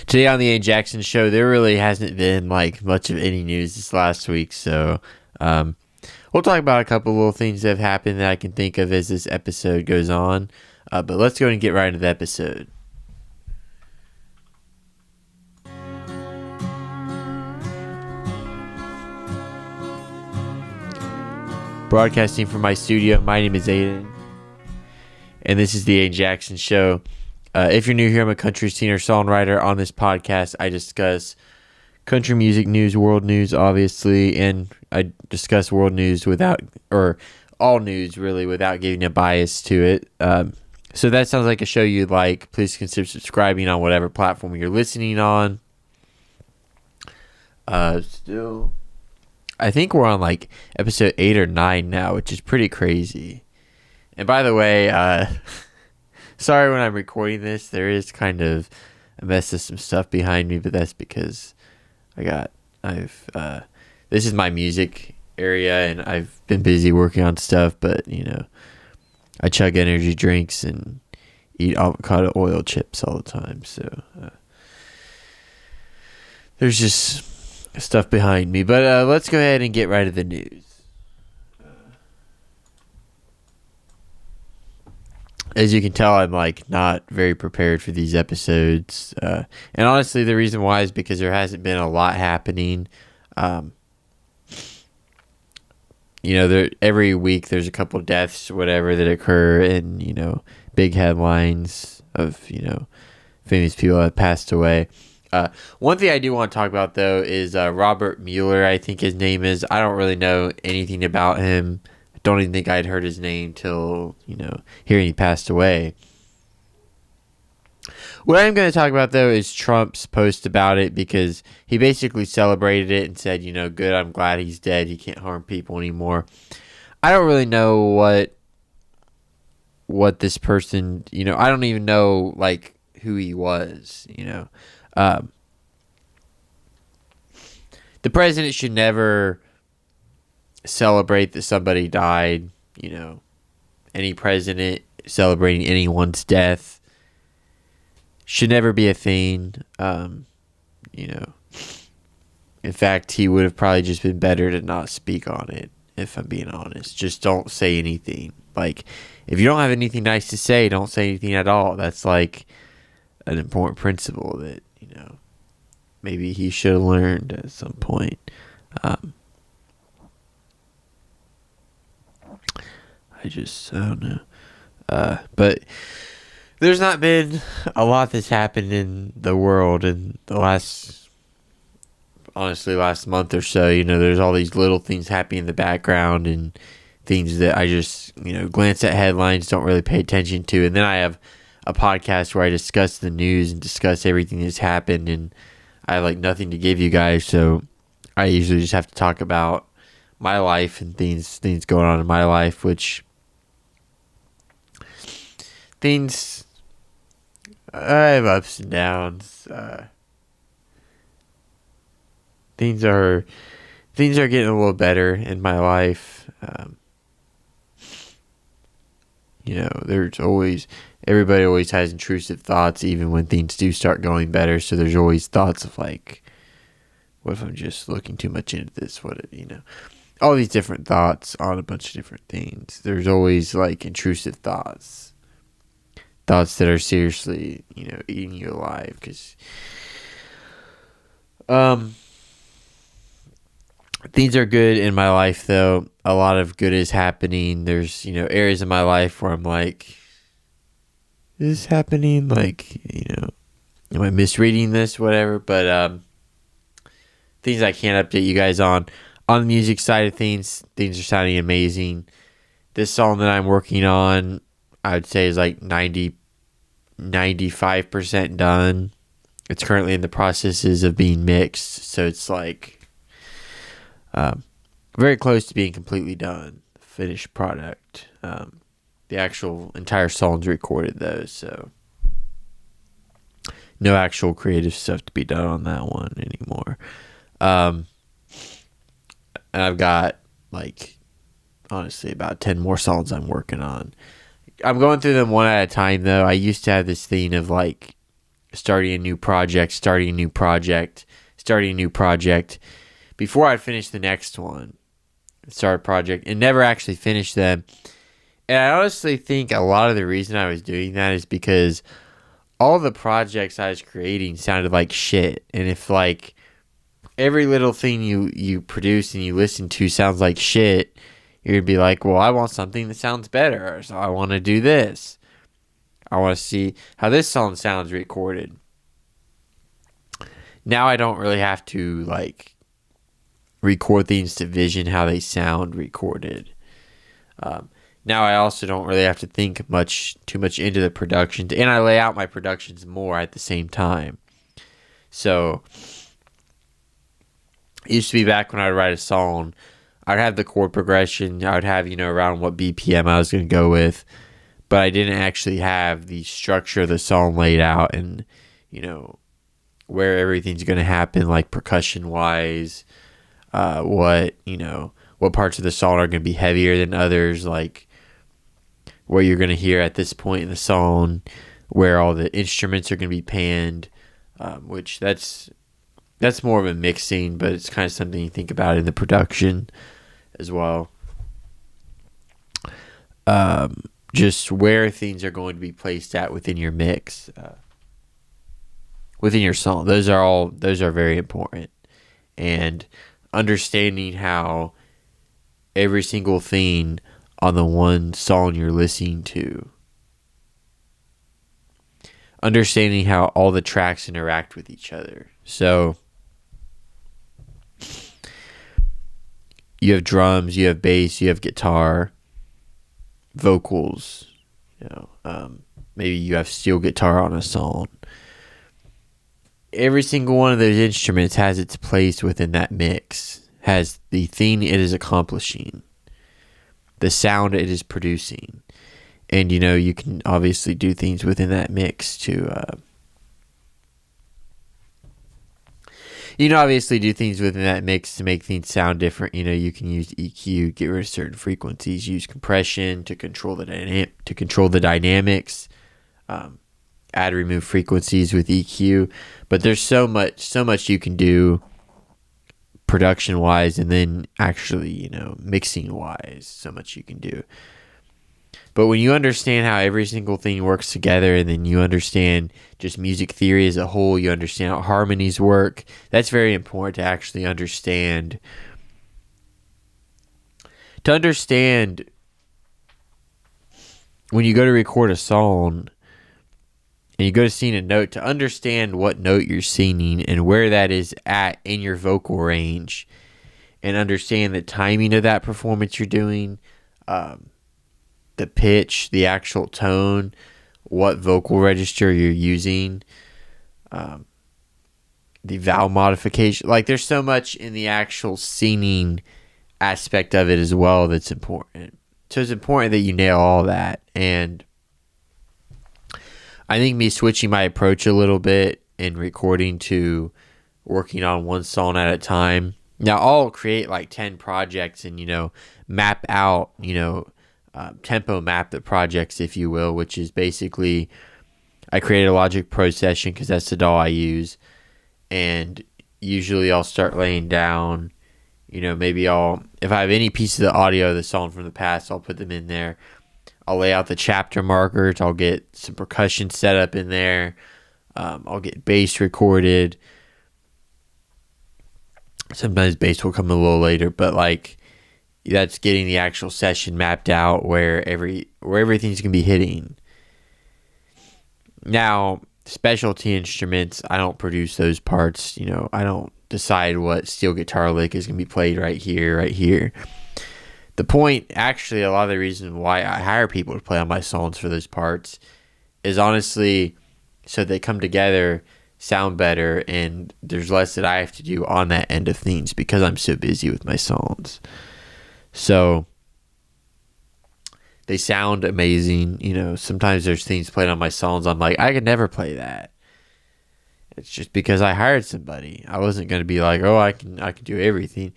Today on the Ayden Jackson Show, there really hasn't been like much of any news this last week, so we'll talk about a couple little things that have happened that I can think of as this episode goes on. But let's go and get right into the episode. Broadcasting from my studio, my name is Ayden, and this is the Ayden Jackson Show. If you're new here, I'm a country singer-songwriter. On this podcast, I discuss country music news, world news, obviously, and I discuss world news or all news, really, without giving a bias to it. So that sounds like a show you'd like. Please consider subscribing on whatever platform you're listening on. Still, I think we're on like episode 8 or 9 now, which is pretty crazy. And by the way, sorry when I'm recording this, there is kind of a mess of some stuff behind me, but that's because this is my music area and I've been busy working on stuff, but I chug energy drinks and eat avocado oil chips all the time. So there's just stuff behind me, but let's go ahead and get right to the news. As you can tell, I'm not very prepared for these episodes, and honestly, the reason why is because there hasn't been a lot happening. Every week there's a couple deaths, whatever, that occur, and big headlines of famous people that passed away. One thing I do want to talk about though is Robert Mueller, I think his name is. I don't really know anything about him. Don't even think I'd heard his name till hearing he passed away. What I'm going to talk about though is Trump's post about it, because he basically celebrated it and said, good, I'm glad he's dead. He can't harm people anymore. I don't really know what this person, I don't even know who he was, The president should never celebrate that somebody died. Any president celebrating anyone's death should never be a thing. In fact, he would have probably just been better to not speak on it, if I'm being honest. Just don't say anything. If you don't have anything nice to say, don't say anything at all. That's an important principle that maybe he should have learned at some point. I don't know. But there's not been a lot that's happened in the world in the last month or so. There's all these little things happening in the background and things that I just, glance at headlines, don't really pay attention to. And then I have a podcast where I discuss the news and discuss everything that's happened, and I have nothing to give you guys. So I usually just have to talk about my life and things going on in my life, which things, I have ups and downs. Things are getting a little better in my life. Everybody always has intrusive thoughts, even when things do start going better. So there's always thoughts of what if I'm just looking too much into this? All these different thoughts on a bunch of different things. There's always intrusive thoughts that are seriously, eating you alive. Because things are good in my life, though. A lot of good is happening. There's, areas in my life where I'm is this happening? Am I misreading this? Whatever. But things I can't update you guys on. On the music side of things are sounding amazing. This song that I'm working on, I would say is 95% done. It's currently in the processes of being mixed, so it's very close to being completely done. Finished product. The actual entire song's recorded though, so no actual creative stuff to be done on that one anymore. And I've got honestly about 10 more songs I'm working on. I'm going through them one at a time though. I used to have this thing of starting a new project, before I'd finish the next one, start a project, and never actually finish them. And I honestly think a lot of the reason I was doing that is because all the projects I was creating sounded like shit. And if like every little thing you produce and you listen to sounds like shit, you'd be like, well, I want something that sounds better. So I want to do this. I want to see how this song sounds recorded. Now I don't really have to like record things to vision how they sound recorded. Now I also don't really have to think too much into the productions, and I lay out my productions more at the same time. So it used to be back when I would write a song, I'd have the chord progression, I would have, around what BPM I was going to go with, but I didn't actually have the structure of the song laid out and, where everything's going to happen, like percussion wise, what parts of the song are going to be heavier than others, like what you're going to hear at this point in the song, where all the instruments are going to be panned, which that's more of a mixing, but it's kind of something you think about in the production as well. Just where things are going to be placed at within your mix, within your song. Those are very important. And understanding how every single thing on the one song you're listening to, understanding how all the tracks interact with each other. So you have drums, you have bass, you have guitar, vocals, maybe you have steel guitar on a song. Every single one of those instruments has its place within that mix, has the thing it is accomplishing, the sound it is producing. And, you can obviously do things within that mix to, make things sound different. You can use EQ, get rid of certain frequencies, use compression to control the dynamics, add, remove frequencies with EQ. But there's so much you can do production wise, and then actually, mixing wise, so much you can do. But when you understand how every single thing works together, and then you understand just music theory as a whole, you understand how harmonies work, that's very important to actually understand. To understand when you go to record a song and you go to sing a note, to understand what note you're singing and where that is at in your vocal range, and understand the timing of that performance you're doing, the pitch, the actual tone, what vocal register you're using, the vowel modification. Like, there's so much in the actual singing aspect of it as well that's important. So it's important that you nail all that. And I think me switching my approach a little bit in recording to working on one song at a time. Now, I'll create like 10 projects and, map out, tempo map the projects, if you will, which is basically I create a Logic Pro session because that's the DAW I use. And usually I'll start laying down, maybe if I have any piece of the audio of the song from the past, I'll put them in there. I'll lay out the chapter markers. I'll get some percussion set up in there. I'll get bass recorded. Sometimes bass will come a little later, but that's getting the actual session mapped out where everything's gonna be hitting. Now, specialty instruments, I don't produce those parts. I don't decide what steel guitar lick is gonna be played right here. The point, actually, a lot of the reason why I hire people to play on my songs for those parts is honestly so they come together, sound better, and there's less that I have to do on that end of things because I'm so busy with my songs. So they sound amazing. Sometimes there's things played on my songs I'm like, I could never play that. It's just because I hired somebody. I wasn't going to be like, oh, I can do everything.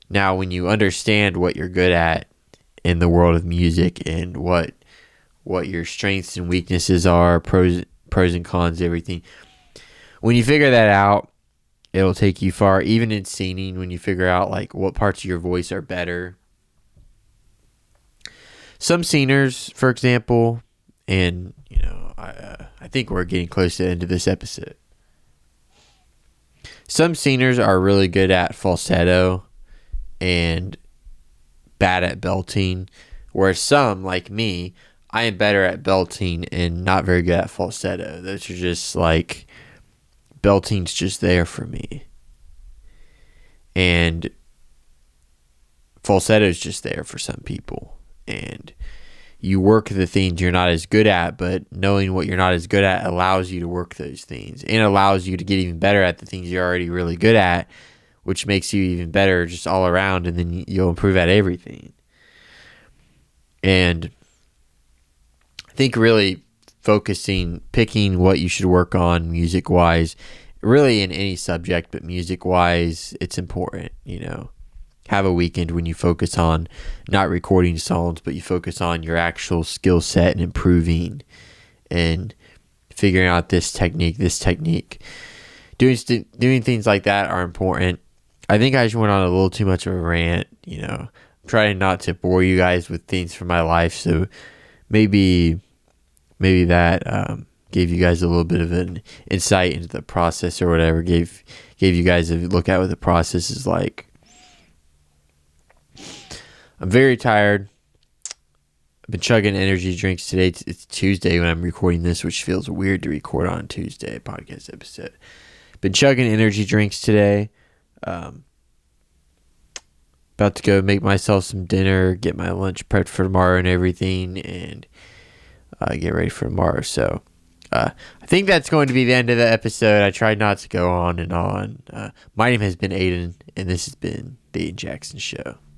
Now, when you understand what you're good at in the world of music and what your strengths and weaknesses are, pros pros and cons, everything. When you figure that out, it'll take you far. Even in singing, when you figure out like what parts of your voice are better. Some singers, for example, and I think we're getting close to the end of this episode. Some singers are really good at falsetto and bad at belting, whereas some, like me, I am better at belting and not very good at falsetto. Those are just like, belting's just there for me. And falsetto's just there for some people. And you work the things you're not as good at, but knowing what you're not as good at allows you to work those things and allows you to get even better at the things you're already really good at, which makes you even better just all around, and then you'll improve at everything. And I think really picking what you should work on music-wise, really in any subject, but music-wise, it's important, Have a weekend when you focus on not recording songs, but you focus on your actual skill set and improving and figuring out this technique. Doing things like that are important. I think I just went on a little too much of a rant, I'm trying not to bore you guys with things from my life, so maybe that gave you guys a little bit of an insight into the process or whatever, gave you guys a look at what the process is like. I'm very tired. I've been chugging energy drinks today. It's Tuesday when I'm recording this, which feels weird to record on Tuesday, podcast episode. Been chugging energy drinks today. About to go make myself some dinner, get my lunch prepped for tomorrow and everything, and get ready for tomorrow. So I think that's going to be the end of the episode. I tried not to go on and on. My name has been Ayden, and this has been The Ayden Jackson Show.